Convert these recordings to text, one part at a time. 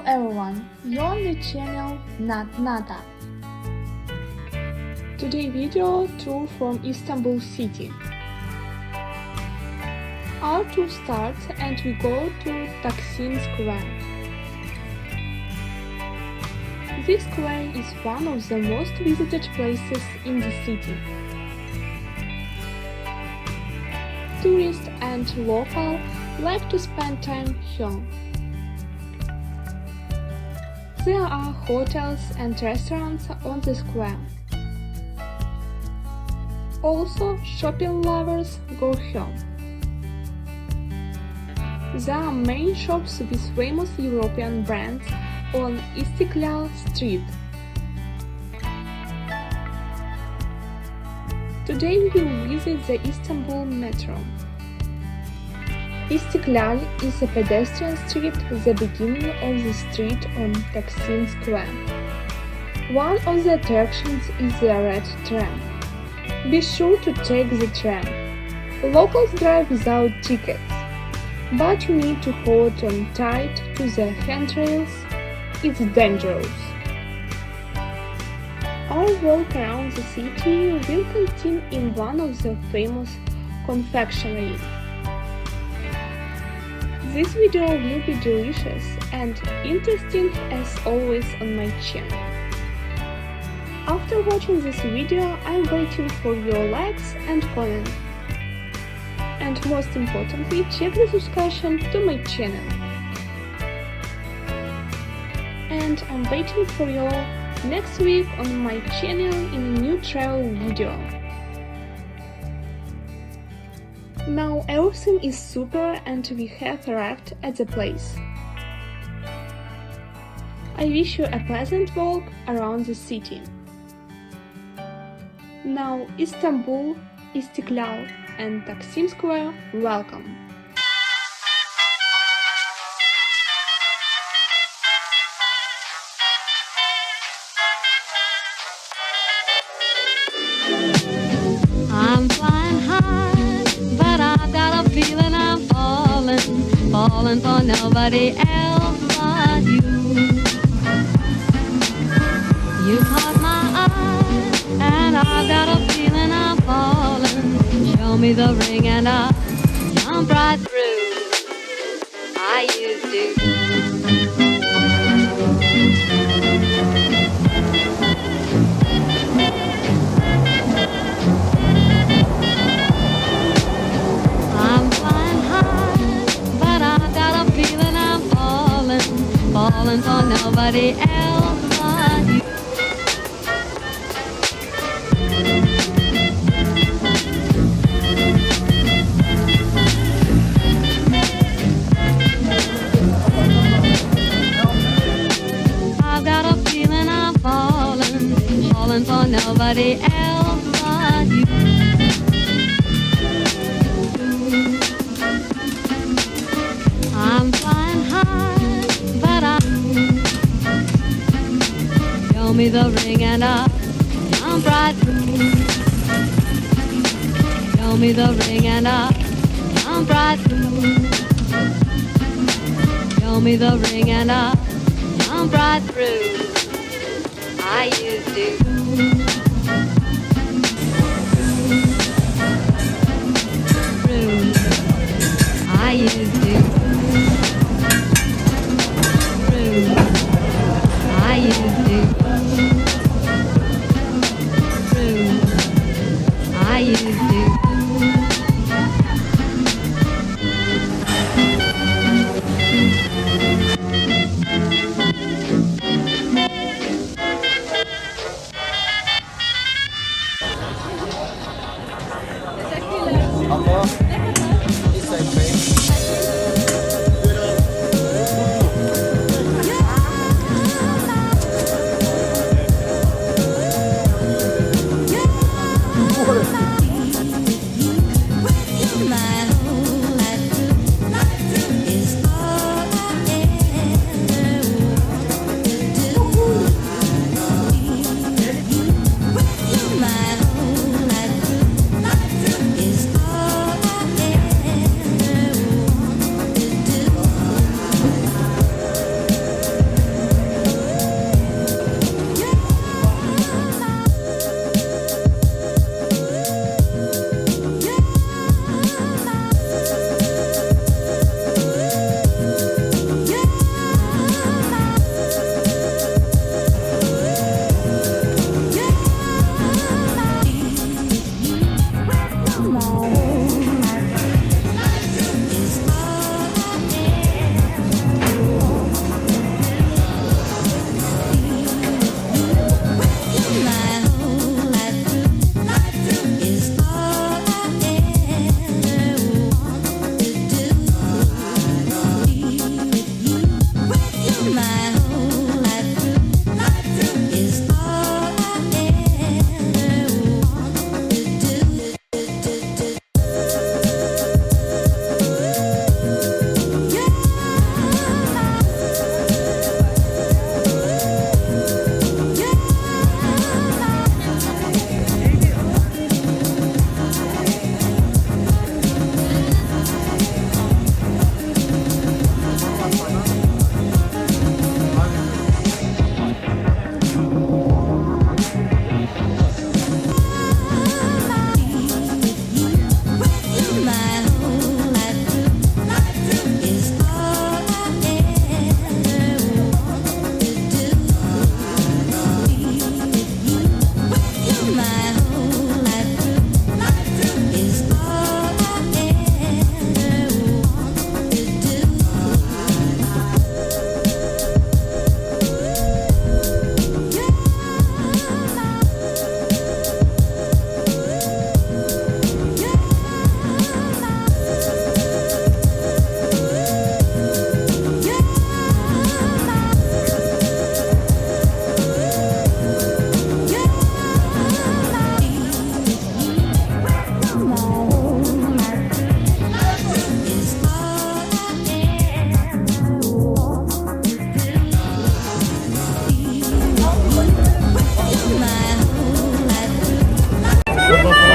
everyone, you're on the channel Nata. Today video tour from Istanbul city. Our tour starts and we go to Taksim Square. This square is one of the most visited places in the city. Tourists and locals like to spend time here. There are hotels and restaurants on the square. Also, shopping lovers go here. There are many shops with famous European brands on Istiklal Street. Today we will visit the Istanbul metro. Istiklal is a pedestrian street at the beginning of the street on Taksim Square. One of the attractions is the red tram. Be sure to take the tram. Locals drive without tickets, but you need to hold on tight to the handrails. It's dangerous. Our walk around the city will continue in one of the famous confectioneries. This video will be delicious and interesting as always on my channel. After watching this video, I'm waiting for your likes and comments. And most importantly, check the subscription to my channel. And I'm waiting for you next week on my channel in a new travel video. Now everything is super and we have arrived at the place. I wish you a pleasant walk around the city. Now Istanbul, Istiklal and Taksim Square, welcome! I'm flying high, but I've got a feeling I'm falling for nobody else but you. You caught my eye, and I've got a feeling I'm falling. Show me the ring and I'll jump right through. I used to. I'm flying high, but I've got a feeling I'm falling for nobody else but you. I've got a feeling I'm falling for nobody else but you. I'm flying high, but show me the ring and I'll jump right through. Show me the ring and I'll jump right through. Show me the ring and I'll jump right through. I used to. I used to. I used to. I used to.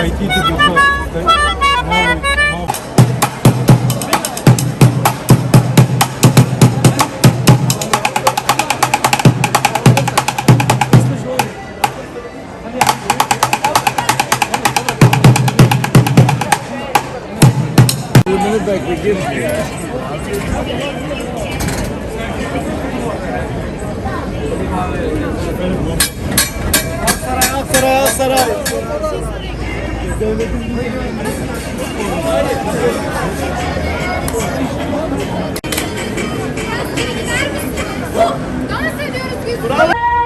IT before. No. Aksaray. Dans ediyoruz biz.